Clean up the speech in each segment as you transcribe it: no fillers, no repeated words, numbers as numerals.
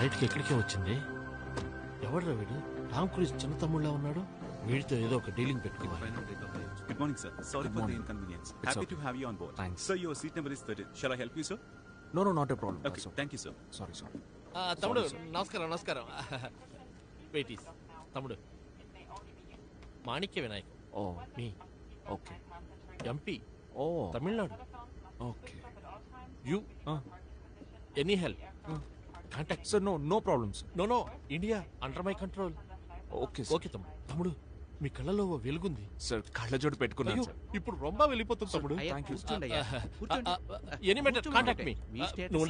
ఫ్లైట్కి ఎక్కడికే వచ్చింది. ఎవడ్రా వీడు? టామ్ క్రూజ్ చిన్న తమ్ముళ్ళ ఉన్నాడు. వీడితో ఏదో ఒక డీలింగ్ పెట్టుకోవాలి. Good morning, sir. Sorry for the inconvenience. Happy to have you on board. Thanks. Sir, your seat number is 13. Shall I help you, sir? No, not a problem. Okay, thank you, sir. Sorry. తమ్ముడు నమస్కారం. వెయిటీస్ తమ్ముడు Manikya Vinayak. Oh, మీ okay. MP Oh, Tamil Nadu. okay. You any help contact. Sir, no problem, sir. No India under my control. Okay, sir. Okay తమ్ముడు మీ కళ్ళలో ఓ వెలుగుంది. Sir, కళ్ళజోడు పెట్టుకున్నాను, అయ్యో, sir. ఇప్పుడు రొంబ వెళ్ళిపోతుంది తమ్ముడు. Thank you. Any matter contact me. నువ్వు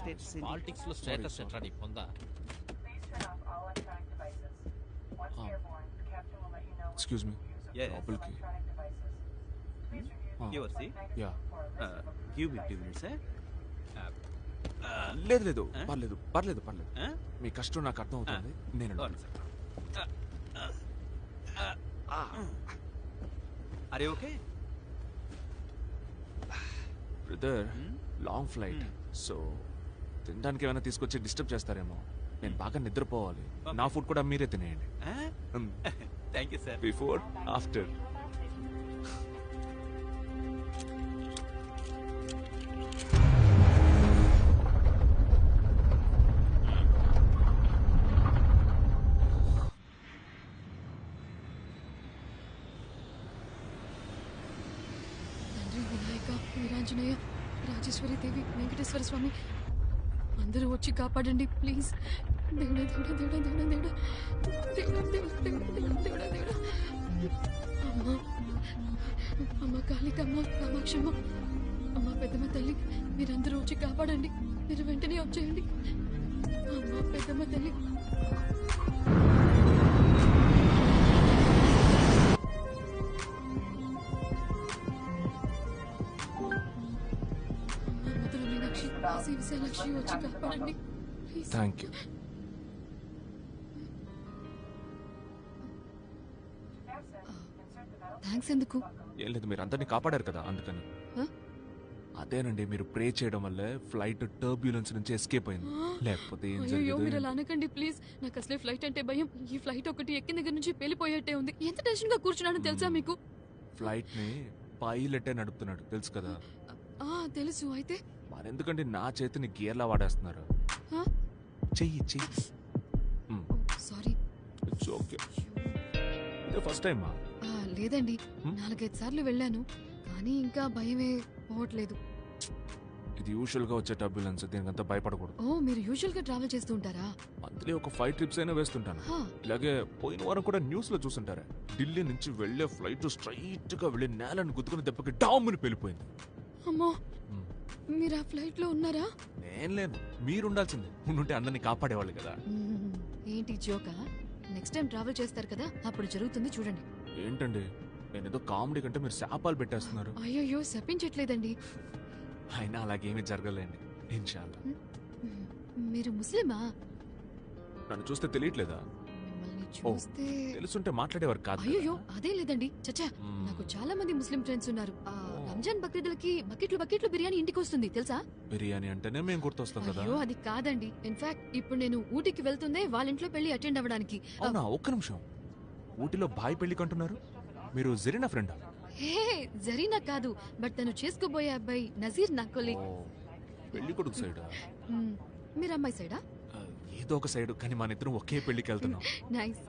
status పాలిటిక్స్ లో స్టేటస్ ఎట్లా నీ పొందా? Excuse me. Yes. లోపలికి. Your seat? Yeah. Give me 2 minutes, sir. లేదు పర్లేదు. Huh? మీ కష్టం నాకు అర్థం అవుతుంది. నేను Sorry, sir. Are you okay? Brother, long flight, so తినడానికి ఏమైనా తీసుకొచ్చి డిస్టర్బ్ చేస్తారేమో. నేను బాగా నిద్రపోవాలి. నా ఫుడ్ కూడా మీరే తినేయండి. Huh? Thank you, sir. Before after. Vinayaka, Veeranjaneya, Rajeshwari Devi, Venkateswara Swamy అందరూ వచ్చి కాపాడండి ప్లీజ్. దేవుడా దేవుడా దేవుడా దేవుడా దేవుడా దేవుడా దేవుడా దేవుడా దేవుడా దేవుడా. అమ్మా అమ్మ కాళికమ్మ, కామాక్షమ్మ, అమ్మ పెద్దమ్మ తల్లి, మీరందరూ వచ్చి కాపాడండి. మీరు వెంటనే వచ్చేయండి. అమ్మ పెద్దమ్మ తల్లి. విశాలాక్షి వచ్చి కాపాడండి ప్లీజ్. Thank you. థ్యాంక్స్ ఎందుకు? ఏం లేదు, మీరు అందరినీ కాపాడారు కదా, అందుకని. అదేనండి, మీరు ప్రే చేయడం వల్ల ఫ్లైట్ టర్బ్యులెన్స్ నుంచి ఎస్కేప్ అయింది. లేకపోతే ఏం అయ్యో జరిగేది? మీరు అలా అనకండి ప్లీజ్. నాకు అసలే ఫ్లైట్ అంటే భయం. ఈ ఫ్లైట్ ఒకటి ఎక్కిన దగ్గర నుంచి పేలిపోయేట్టే ఉంది. ఎంత టెన్షన్ గా కూర్చున్నానో తెలుసా మీకు? ఫ్లైట్ ని పైలటే నడుపుతున్నాడు, తెలుసు కదా. తెలుసు. అయితే మరెందుకంటే నా చేతిని గేర్లా వాడేస్తున్నారు. చెయ్యి సారీ. It's okay. ఇదే ఫస్ట్ టైమా? లేదండి, 4-5 సార్లు వెళ్ళాను, కానీ ఇంకా భయమే పోవట్లేదు. ఇది యూజువల్ గా వచ్చే టర్బ్యులెన్స్, దీనికంతా భయపడకూడదు. ఓ, మీరు యూజువల్ గా ట్రావెల్ చేస్తూ ఉంటారా? మంత్లీ ఒక 5 ట్రిప్స్ అయినా వేస్తుంటాను. ఇలాగే పోయిన వారం కూడా న్యూస్ లో చూసుంటారా, ఢిల్లీ నుంచి వెళ్లే ఫ్లైట్ స్ట్రైట్ గా వెళ్లి నేలను గుద్దుకుని దెబ్బకి డామ్ని పేలిపోయింది. అమ్మో, మీరు ఆ ఫ్లైట్ లో ఉన్నారా? నేను లేను, మీరుండాల్సిందే. ఉండుంటే అందరినీ కాపాడేవాళ్ళు కదా. ఏంటి జోకా? నెక్స్ట్ టైం ట్రావెల్ చేస్తారు కదా, అప్పుడు జరుగుతుంది చూడండి. ఏంటండి, నేనేదో కామెడీ కంటే మీరు శాపాలు పెట్టేస్తున్నారు. అయ్యో శపించట్లేదండి. అయినా అలాగేమీ జరగలేండి, ఇన్షాల్లా. మీరు ముస్లిమా? నన్ను చూస్తే తెలియట్లేదా? మిమ్మల్ని చూస్తే తెలుసుంటే మాట్లాడేవారు కాదు. అయ్యో అదే లేదండి, చచ్చా. నాకు చాలా మంది ముస్లిం ఫ్రెండ్స్ ఉన్నారు. రంజాన్ బక్రీదులకి బకెట్లు బిర్యానీ ఇంటికి వస్తుంది తెలుసా? బిర్యానీ అంటేనే మేము గుర్తొస్తాం కదా. అయ్యో అది కాదండి. ఇన్ఫాక్ట్ ఇప్పుడు నేను ఊటీకి వెళ్తుందే వాళ్ళ ఇంట్లో పెళ్లి అటెండ్ అవ్వడానికి. అవునా? ఒక్క నిమిషం. ఊటీలో బాయ్ పెళ్లి కంటున్నారు, మీరు జరీనా ఫ్రెండా? హే, జరీనా కాదు, బట్ తను చేసుకోబోయే అబ్బాయి నజీర్ నా కొలీగ్. పెళ్లి కొడుకు సైడా? మీరు అమ్మాయి సైడా? ఏదో ఒక సైడ్, కానీ మన ఇద్దరం ఒకే పెళ్లికి వెళ్తున్నాం. Nice.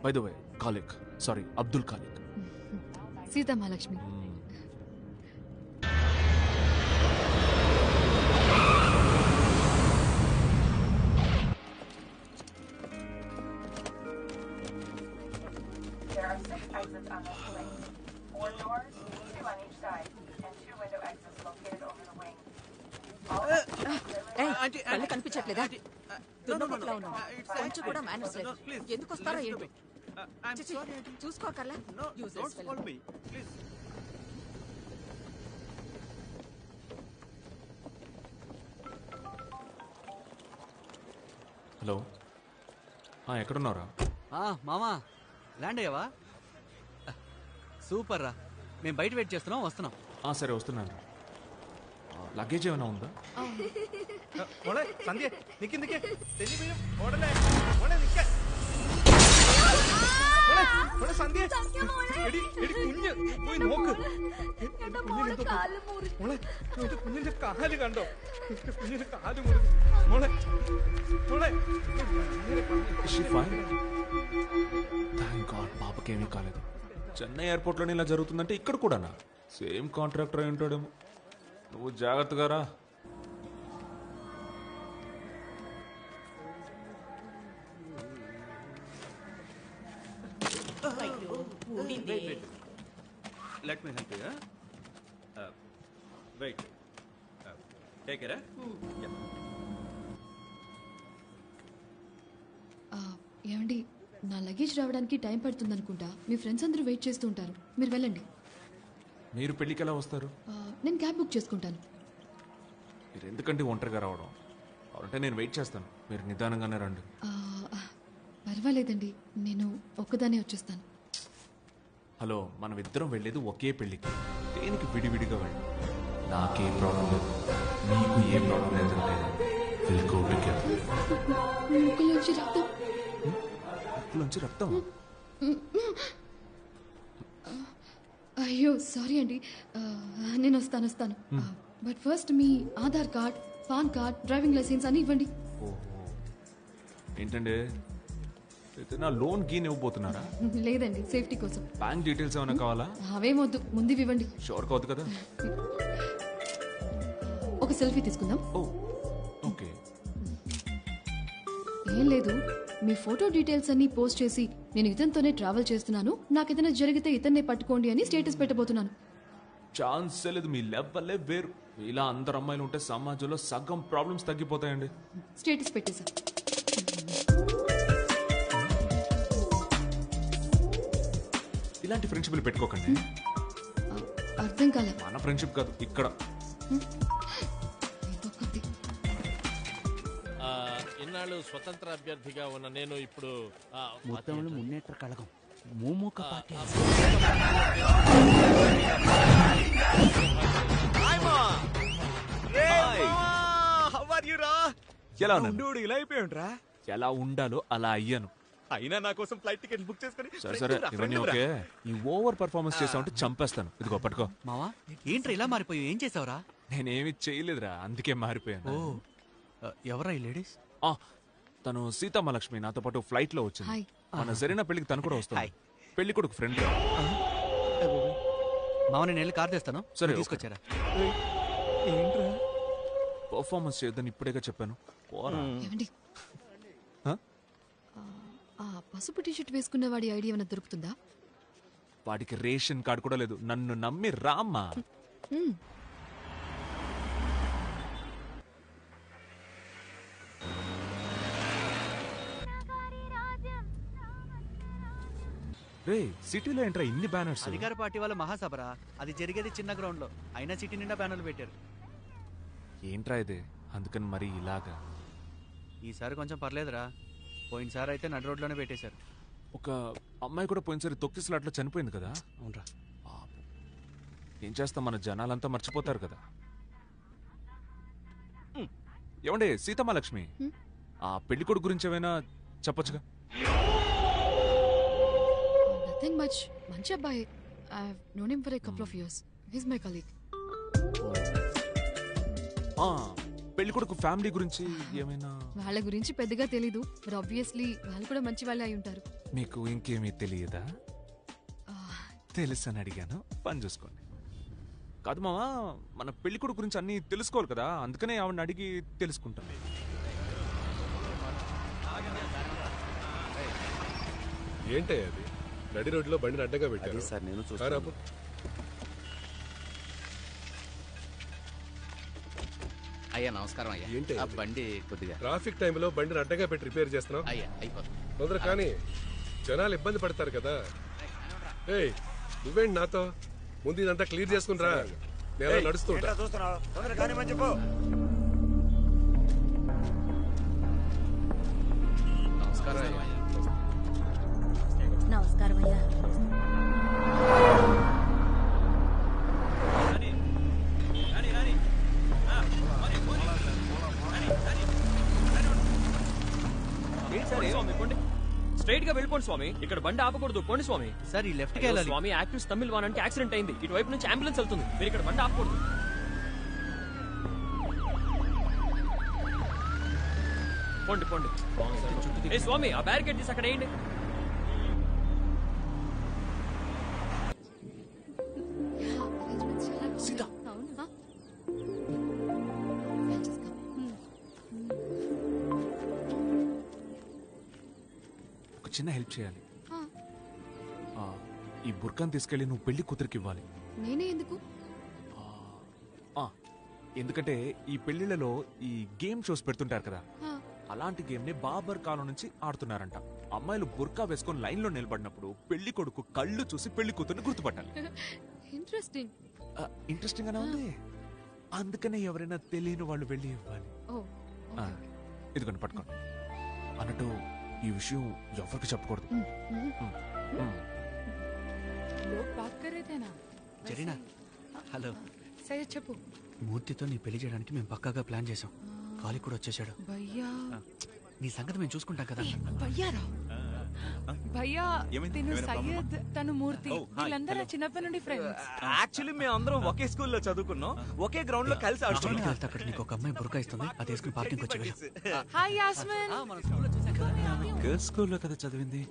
By the way, Khaliq, sorry Abdul Khaliq. Sita Mahalakshmi. There are 6 exits on this plane. 4 doors, 2 on each side, and 2 window exits located over the wing. కళ్ళు కనిపించట్లేదా? కొంచెం కూడా మేనర్స్ లేదు. ఎందుకు వస్తారో ఏంటో. చూసుకోకర్లా. హలో, ఎక్కడున్నారా? మామా ల్యాండ్ అయ్యావా? సూపర్ రా, మేము బయట వెయిట్ చేస్తున్నాం, వస్తున్నాం. సరే వస్తున్నాను. లగేజ్ ఏమైనా ఉందా? മോളെ സന്ധ്യ നിക്ക് നിക്ക് തെന്നി വീഴും ഓടല്ലേ മോളെ നിക്ക മോളെ മോളെ സന്ധ്യ എടി എടി കുഞ്ഞ് പോയി നോക്ക് മോളെ എന്റെ കുഞ്ഞിന്റെ കാല് കണ്ടോ എന്റെ കുഞ്ഞിന്റെ കാല് മുറിഞ്ഞു മോളെ മോളെ థ్యాంక్ గాడ్ పాపకి ఏమీ కాలేదు. చెన్నై ఎయిర్పోర్ట్లోనే ఇలా జరుగుతుందంటే ఇక్కడ కూడానా? సేమ్ కాంట్రాక్టర్ అయి ఉంటాడేమో. నువ్వు జాగ్రత్తగా రా. Let me help you. Wait. Take it. Yeah. ఏమండి నా లగేజ్ రావడానికి టైం పడుతుంది అనుకుంటా. మీ ఫ్రెండ్స్ అందరూ వెయిట్ చేస్తూ ఉంటారు, మీరు వెళ్ళండి. మీరు పెళ్ళికి ఎలా వస్తారు? నేను క్యాబ్ బుక్ చేసుకుంటాను. మీరు ఎందుకంటే ఒంటరిగా రావడం? అంటే నేను వెయిట్ చేస్తాను, మీరు నిదానంగానే రండి. పర్వాలేదండి, నేను ఒక్కదానే వచ్చేస్తాను. హలో, మనం ఇద్దరం వెళ్ళేది ఒకే పెళ్ళికి, దేనికి విడివిడిగా వెళ్ళి. నాకే ప్రాబ్లం లేదు, నీకు ఏ ప్రాబ్లం లేదంటే ముక్కులోంచి రక్తం. ముక్కులోంచి రక్తం? అయ్యో సారీ అండి, నేను వస్తాను. బట్ ఫస్ట్ మీ Aadhaar card, PAN card, driving licence అని ఇవ్వండి. ఏంటండి, అయితే నా లోన్ గీన్ ఇవ్వబోతున్నారా? లేదండి, సేఫ్టీ కోసం. బ్యాంక్ డీటెయిల్స్ ఏమైనా కావాలా? అవేమొద్దు, ముందు ఇవ్వండి. షూర్ కావద్దు కదా? ఒక సెల్ఫీ తీసుకుందాం. ఓకే. ఏం లేదు, మీ ఫోటో డీటెయిల్స్ అన్ని పోస్ట్ చేసి నేను ఇతనితోనే ట్రావెల్ చేస్తున్నాను, నాకు ఏదైనా జరిగితే ఇతన్నే పట్టుకోండి అని స్టేటస్ పెట్టబోతున్నాను. ఛాన్స్ లేదు, మీ లెవెల్లే వేరు. ఇలా అందరు అమ్మాయిలు ఉంటే సమాజంలో సగం ప్రాబ్లమ్స్ తగ్గిపోతాయండి. స్టేటస్ పెట్టేశా. ఇలాంటి ఫ్రెండ్షిప్లు పెట్టుకోకండి. అర్థం కాల. మన ఫ్రెండ్షిప్ కాదు ఇక్కడ. ఇన్నాళ్ళు స్వతంత్ర అభ్యర్థిగా ఉన్న నేను ఇప్పుడు మొత్తంలో మున్నేట్ర కళగం మూమూక పార్టీ. ఎలా ఉన్నాను? ఇలా అయిపోయాడురా. ఎలా ఉండాలో అలా అయ్యాను. అయినా నా కోసం ఫ్లైట్ టికెట్ బుక్ చేసుకుని సరే ఇవన్నీ ఓకే. ఈ ఓవర్ పర్ఫార్మెన్స్ చేసావంటే చంపేస్తాను. ఇదిగో పట్టుకో. మావా ఏంట్రా ఇలా మారిపోయావు, ఏం చేసావురా? నేనేమి చేయలేదురా, అందుకే మారిపోయాను. ఎవరా ఈ లేడీస్? తను సీతమ్మలక్ష్మి, నాతో పాటు ఫ్లైట్ లో వచ్చింది. హాయ్. మన సరైన పెళ్లికి తను కూడా వస్తుంది. పెళ్లి కొడుకు ఫ్రెండ్. మావ నేను వెళ్ళి కార్ తెస్తాను. సరే, తీసుకొచ్చారా? ఏంట్రా పర్ఫార్మెన్స్ చేయొద్దని ఇప్పుడేగా చెప్పాను. ఏమండి, ఆ పసుపు టీషర్ట్ వేసుకున్న వాడి ఐడియా ఏమైనా దొరుకుతుందా? వాడికి రేషన్ కార్డు కూడా లేదు. నన్ను నమ్మి రామ్మా. రే, సిటీలో ఏంట్రా ఇన్ని బ్యానర్స్? అధికార పార్టీ వాళ్ళ మహాసభరా, అది జరిగేది చిన్న గ్రౌండ్ లో, అయినా సిటీ నిండా బ్యానర్లు పెట్టారు. ఏంట్రా ఇది? అందుకని మరి ఇలాగా. ఈసారి కొంచెం పర్లేదురా, పోయినసారి అయితే నడు రోడ్లోనే పెట్టేశారు. ఒక అమ్మాయి కూడా పోయినసారి తొక్కిసలాట్లో చనిపోయింది కదా. అవునరా. ఏం చేస్తాం, మన జనాలంతా మర్చిపోతారు కదా. ఏమండే సీతమ్మలక్ష్మి, ఆ పెళ్లి కొడుకు గురించి ఏమైనా చెప్పొచ్చుగా? నథింగ్ మచ్, మంచి అబ్బాయి. I have known him for a couple of years. He is my colleague. పెళ్లి కొడుకు ఫ్యామిలీ గురించి ఏమైనా? వాళ్ళ గురించి పెద్దగా తెలీదు, బట్ ఆబ్వియస్లీ వాళ్ళు కూడా మంచి వాళ్ళే అయి ఉంటారు. మీకు ఇంకేమీ తెలియదా? తెలుసని అడిగాను, పని చూసుకోండి. కాదు మావా, మన పెళ్లి కొడుకు గురించి అన్ని తెలుసుకోవాలి కదా, అందుకనే ఆవిడని అడిగి తెలుసుకుంటాను. ఏంటే అది నడి రోడ్లో బండిని అడ్డగా పెట్టారు సార్, నేను చూస్తాను. అయ్యా నమస్కారం అయ్యా. ఏంటి ఆ బండి కొద్దిగా ట్రాఫిక్ టైంలో బండిని అడ్డగా పెట్టి రిపేర్ చేస్తున్నావు? అయ్యా అయిపోతుంది. తొందర కానీ జనాలు ఇబ్బంది పడతారు కదా. ఏయ్ నువ్వేంటి నాతో? ముందు ఇదంతా క్లియర్ చేసుకుని రా, నేను నడుస్తుంటా. నమస్కారం అయ్యా. నమస్కారం అయ్యా. ఊరుకోండి స్వామి, ఇక్కడ బండి ఆపకూడదు. పోండి స్వామి. సార్ ఈ లెఫ్ట్ కి అయ్యో వెళ్ళాలి. స్వామి, యాక్టివ్ తమిళ్ వానానికి యాక్సిడెంట్ అయింది. ఇటువైపు నుంచి అంబులెన్స్ వెళ్తుంది. మీరు ఇక్కడ బండి ఆపకూడదు. పోండి పోండి. ఏ స్వామి, ఆ బ్యారికేడ్ తీసి అక్కడ వేయండి. సీతా ఒక చిన్న హెల్ప్ చేయాలి. ఈ బుర్కాన్ తీసుకెళ్లి నువ్వు పెళ్లి కూతురికి ఇవ్వాలి. నేనే ఎందుకు? ఎందుకంటే ఈ పెళ్లిళ్లలో ఈ గేమ్ షోస్ పెడుతుంటారు కదా, ఆ, అలాంటి గేమ్ ని బాబర్ కాలం నుంచి ఆడుతున్నారంట. అమ్మాయిలు బుర్కా వేసుకొని లైన్ లో నిలబడినప్పుడు పెళ్లి కొడుకు కళ్ళు చూసి పెళ్లి కూతుర్ని గుర్తుపట్టాలి. ఇంట్రెస్టింగ్. ఇంట్రెస్టింగ్ గానే ఉంది. అందుకనే ఎవరైనా తెలియని వాళ్ళు వెళ్ళి ఇవ్వాలి. ఓ, ఆ, ఇదిగోండి పట్టుకోండి. అన్నట్టు ఈ విషయం ఎవరికి చెప్పకూడదు. జరీనా, హలో. సరే చెప్పు. మూర్తితో నీ పెళ్లి చేయడానికి మేము పక్కాగా ప్లాన్ చేసాం. కాలి కూడా వచ్చేసాడు. భయ్యా, నీ సంగతి మేము చూసుకుంటాం కదా. భయ్యారా? భయ్యా, తిను సయ్యద్, తను మూర్తి, వీళ్ళందరూ చిన్నప్పటి నుండి ఫ్రెండ్స్. యాక్చువల్లీ మేము అందరం ఒకే స్కూల్లో చదువుకున్నాం, ఒకే గ్రౌండ్ లో కలిసి ఆడుతున్నాం. అక్కడ నీకు ఒక అమ్మాయి బుర్కా ఇస్తుంది, అది వేసుకుని పార్కింగ్ వచ్చి హాయ్ యాస్మిన్. గర్ల్స్ స్కూల్లో కదా చదివింది.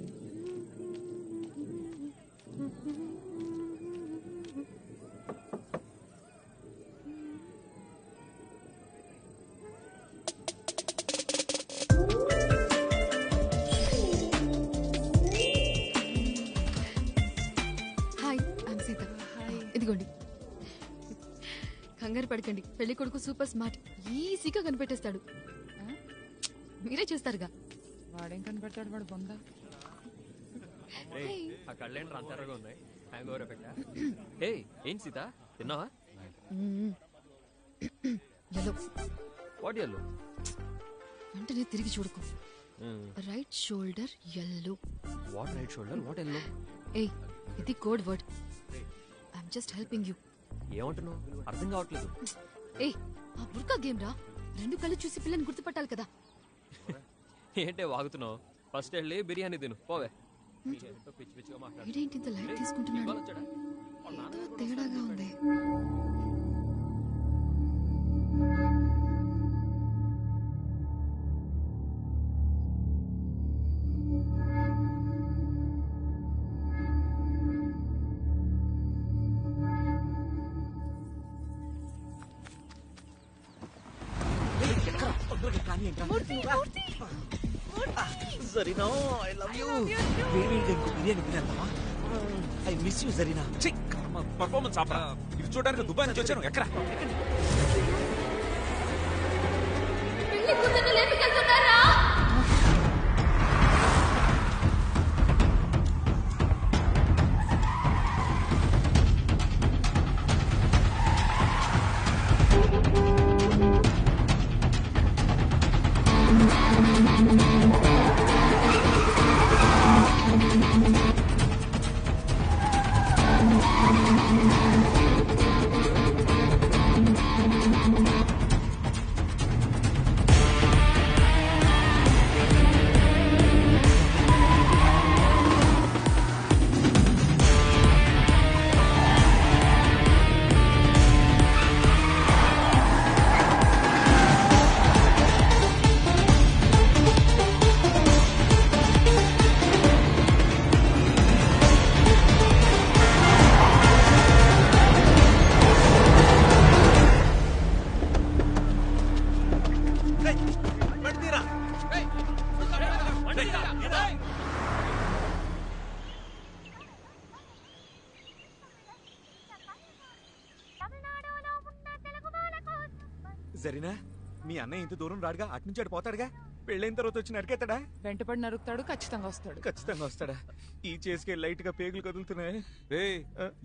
Hi, I'm Sita. ఇదిగోండి. కంగారు పడకండి, పెళ్లి కొడుకు సూపర్ స్మార్ట్, ఈజీగా కనిపెట్టేస్తాడు. మీరే చేస్తారుగా. వాడేం కనిపెడతాడు, వాడు బొందా. ఆ కళ్ళేంటి అంతరగా ఉన్నాయి. Hang over ఎఫెక్టా? ఏ ఏం సీత, తిన్నావా? ఎల్లో. What yellow? వెంటనే తిరిగి చూడకు. Right shoulder yellow. What right shoulder, what yellow? ఏయ్, ఇది code word. I'm just helping you. ఏమంటున్నావు? అర్థం కావట్లేదు. ఏయ్, ఆ బుర్కా గేమ్ రా. రెండు కళ్ళు చూసి పిల్లని గుర్తుపట్టాలి కదా. ఏంటే వాగుతున్నావు? ఫస్ట్ వెళ్ళి బిర్యానీ తిను, పోవే. పిచ్చి పిచ్చిగా మాట్లాడు. ఇదేంటి ఇంత లైట్ తీసుకుంటున్నాడు? ఏదో తేడాగా ఉంది. Zarina, I love you. Biryani తినేద్దామా? I miss you Zarina. Performance ఆపరా. ఇది చూడడానికి దుబాయ్ నుంచి వచ్చాను. ఎక్కడ పెళ్లి కూతుర్ని లేపుకెళ్తున్నారా? జరీనా, మీ అన్నయ్య ఇంత దూరం రాడుగా, అటు నుంచి అటు పోతాడుగా. పెళ్ళైన తర్వాత వచ్చి నరికెత్తాడా? వెంటపడి నరుకుతాడు, ఖచ్చితంగా వస్తాడు. ఖచ్చితంగా వస్తాడా? ఈ చేసికే లైట్ గా పేగులు కదులుతున్నాయి.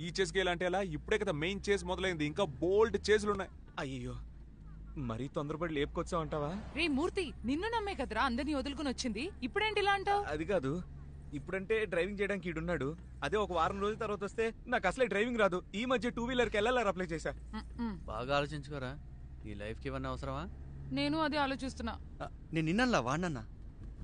ఈ చేస్కి అంటే ఎలా? ఇప్పుడే కదా మెయిన్ చేస్ మొదలైంది, ఇంకా బోల్డ్ చేసులు ఉన్నాయి. అయ్యో, మరీ తొందరపడి లేపుకొచ్చావు అంటావా? రే మూర్తి, నిన్ను నమ్మే కదరా అందరినీ వదులుకుని వచ్చింది. ఇప్పుడేంటి ఇలా అంటావు? అది కాదు, ఇప్పుడంటే డ్రైవింగ్ చేయడానికి ఈడున్నాడు. అదే ఒక వారం రోజుల తర్వాత వస్తే నాకు అసలే డ్రైవింగ్ రాదు. ఈ మధ్య 2 వీలర్ కి ఎల్ఎల్ఆర్ అప్లై చేశా. బాగా ఆలోచించుకోరా. ఈ లైఫ్ కి ఇవన్నీ అవసరమా? నేను అదే ఆలోచిస్తున్నా. నేను నిన్నల్లా వాడినన్నా.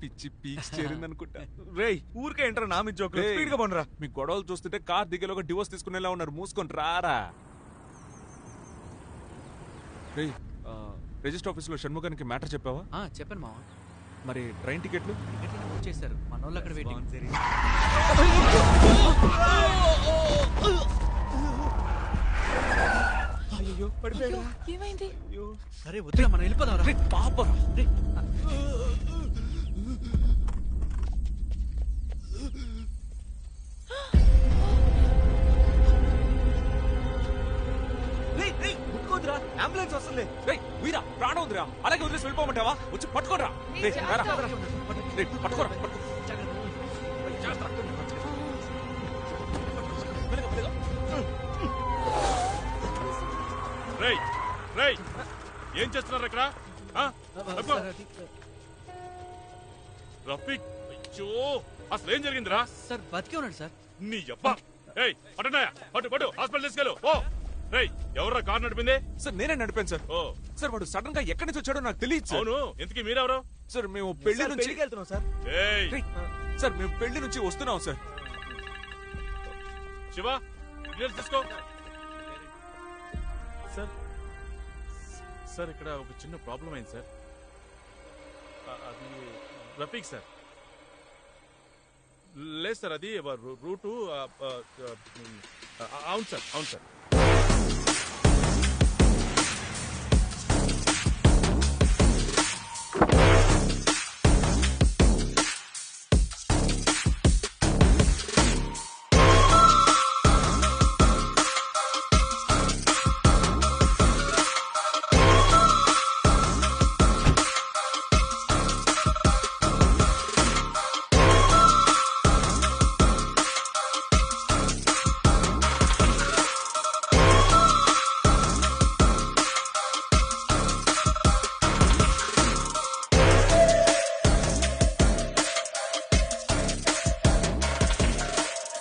పిచ్చి పీక్స్ చేరింది అనుకుంటా. రేయ్ ఊరికే ఏంట్రా నా మీద జోకులు, స్పీడ్ గా పోనరా. మీ గొడవలు చూస్తుంటే కార్ దిగేలోగా డివోర్స్ తీసుకునేలా ఉన్నారు. మూసుకొని రారా. రేయ్ రిజిస్టర్ ఆఫీస్ లో షణ్ముఖానికి మ్యాటర్ చెప్పావా? చెప్పాను మావా. మరి ట్రైన్ టికెట్లు బుక్ చేశారు, మన వాళ్ళు అక్కడ వెయిటింగ్. అయ్యో పడిపోయాడు. ఏమైంది? అరే వద్దురా, మనం వెళ్ళిపోదాం. పాపం ముట్టుకోద్దురా, అంబులెన్స్ వస్తుంది. వీరా ప్రాణం ఉందిరా, అలాగే వదిలేసి వెళ్ళిపోమంటావా? వచ్చి పట్టుకోరా. పట్టుకోరా. ఏం చేస్తున్నారు ఇక్కడ? రఫీక్, అయ్యో అసలు ఏం జరిగిందిరా? సార్ బతికే ఉన్నాడు సార్. నీ అబ్బా. పట్టు హాస్పిటల్ తీసుకెళ్ళు. ఓ రేయ్, ఎవర్రా కార్ నడిపింది? సార్ నేనే నడిపాను సార్. ఓ సార్ వాడు సడన్ గా ఎక్కడి నుంచి వచ్చాడో నాకు తెలియదు సార్. అవును, ఇంతకీ మీరెవరు? సార్ మేము పెళ్లి నుంచి వెళ్తున్నాం సార్. సార్ మేము పెళ్లి నుంచి వస్తున్నాం సార్. శివ డీటెయిల్స్ తీసుకో. సార్ ఇక్కడ ఒక చిన్న ప్రాబ్లం అయింది సార్. అది రఫీక్ సార్. లేదు సార్, అది రూటు. అవును సార్.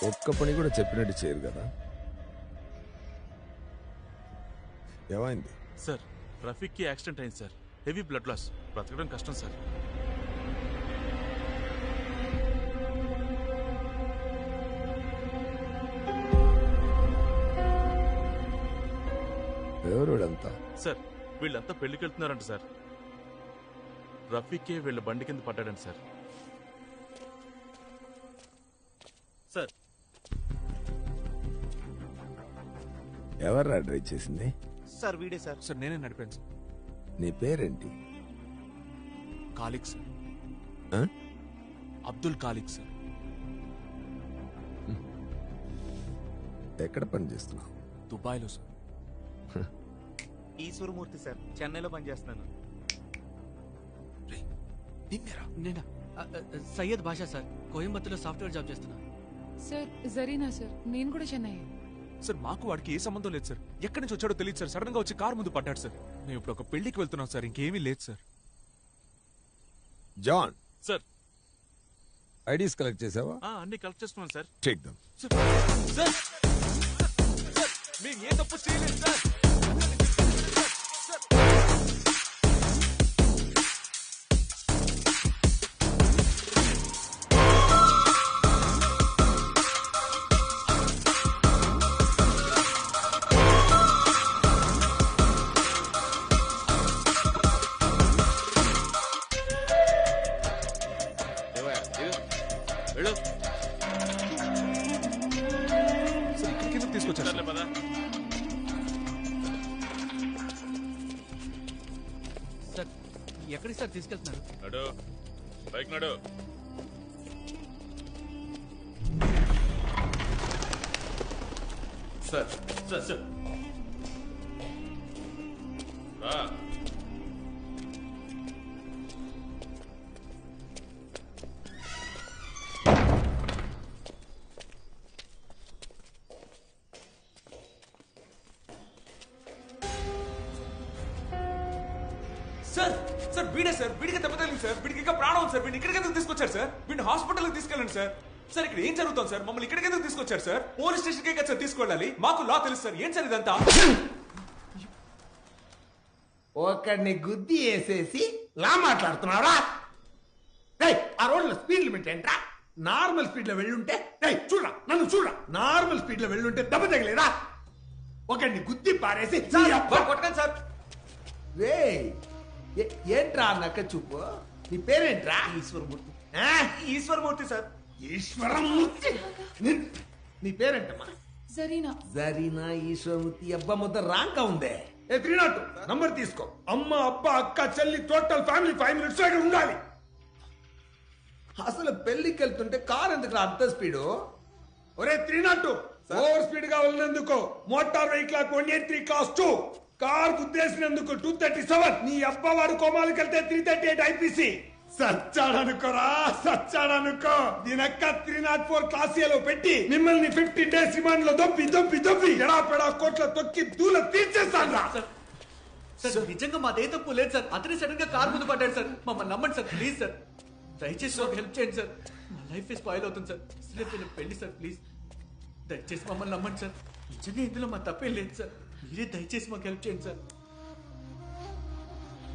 ఒక్క పని కూడా చెప్పినట్టు చేయరు కదా. ఏమైంది సార్? రఫీక్ కి యాక్సిడెంట్ అయింది సార్. Heavy blood loss. బ్రతకడం కష్టం సార్. ఎవరుడంతా? సార్ వీళ్ళంతా పెళ్లికి వెళ్తున్నారంట సార్. రఫీకే వీళ్ళ బండి కింద పడ్డాడంట సార్. సార్ ఎవర్రా డ్రైవ్ చేసింది? సార్ వీడే సార్. సార్ నేనే నడిపాను సార్. నీ పేరేంటి? కాలిక్ సార్. అబ్దుల్ కాలిక్ సార్. ఎక్కడ పని చేస్తున్నావు? దుబాయ్లో సార్. ఈశ్వరమూర్తి సార్, చెన్నైలో పనిచేస్తున్నాను. నేనా? సయ్యద్ బాషా సార్, కోయంబత్తూర్లో సాఫ్ట్వేర్ జాబ్ చేస్తున్నా. సార్ జరీనా సార్, నేను కూడా చెన్నై. సార్ మాకు వాడికి ఏ సంబంధం లేదు సార్. ఎక్కడి నుంచి వచ్చాడో తెలియదు సార్. సడన్ గా వచ్చి కారు ముందు పడ్డాడు సార్. మేము ఇప్పుడు ఒక పెళ్లికి వెళ్తున్నాం సార్, ఇంకేమీ లేదు sir. John sir, IDs collect చేసావా? అన్ని కలెక్ట్ చేస్తున్నాను సార్. Take them. సార్ మేము ఏ తప్పు చేయలేదు సార్. తీసుకొచ్చారు సార్. ఎక్కడికి సార్ తీసుకెళ్తున్నారు? నడు, బైక్ నడు. సార్ సార్ సార్ రా. సార్ సార్ వీడే సార్. వీడికి దెబ్బ తగిలింది సార్. వీడికి ఇంకా ప్రాణం ఉంది సార్. వీడిని ఇక్కడికి ఎందుకు తీసుకొచ్చారు సార్? వీడిని హాస్పిటల్కి తీసుకెళ్ళండి సార్. సార్ ఇక్కడ ఏం జరుగుతుంది సార్? మమ్మల్ని ఇక్కడికి ఎందుకు తీసుకొచ్చారు సార్? పోలీస్ స్టేషన్కే కదా సార్ తీసుకెళ్ళాలి. మాకు లా తెలుసు సార్. ఏం సార్ ఇదంతా? ఒకడిని గుద్ది వేసేసి లా మాట్లాడుతున్నారా? ఆ రోడ్లో స్పీడ్ లిమిట్ ఏంట్రా? నార్మల్ స్పీడ్ లో వెళ్ళుంటే చూడరా, నన్ను చూడరా, నార్మల్ స్పీడ్ లో వెళ్ళుంటే దెబ్బ తగిలేదా? ఒకడిని గుద్ది పారేసి కొట్టకండి సార్. ఏంట్రా నక్క చూపు? నీ పేరేంట్రా? ఈశ్వరమూర్తి. ఈశ్వరమూర్తి సార్. ఈశ్వరమూర్తి. నీ పేరేంటమ్మా? జరీనా. జరీనా ఈశ్వరమూర్తి. అబ్బా ముద్ద రాంగ్ గా ఉందే. 302 నంబర్ తీసుకో. అమ్మ అబ్బా అక్క చెల్లి టోటల్ ఫ్యామిలీ 5 minutes ఇక్కడ ఉండాలి. అసలు పెళ్లికి వెళ్తుంటే కార్ ఎందుకు అంత స్పీడు? ఒరే 302 ఓవర్ స్పీడ్ గా వెళ్ళినందుకు మోటార్ వెహికల్ 183 క్లాస్ 2 కార్ గుద్దేసినందుకు 237. నీ అబ్బా వాడు కోమాలకు వెళ్తే 338 ఐపీసీ. సచ్చాడనుకోరా, సచ్చాడనుకో. దీనక్క 304 క్లాస్ ఏలో పెట్టి మిమ్మల్ని 15 days రిమాండ్ లో దొబ్బి ఎడాపెడా కోట్ల తొక్కి దూల తీర్చేస్తాను. సార్ నిజంగా మాదే తప్పు లేదు సార్. అతనే సడన్ గా కార్ ముందు పడ్డాడు సార్. మమ్మల్ని నమ్మండి సార్ ప్లీజ్ సార్. దయచేసి మాకు హెల్ప్ చేయండి సార్. మా లైఫ్ స్పాయిల్ అవుతుంది సార్. అసలే పెళ్లి సార్ ప్లీజ్ దయచేసి మమ్మల్ని నమ్మండి సార్. నిజంగా ఇందులో మా తప్పేం లేదు సార్. మీరే దయచేసి మాకు హెల్ప్ చేయండి సార్.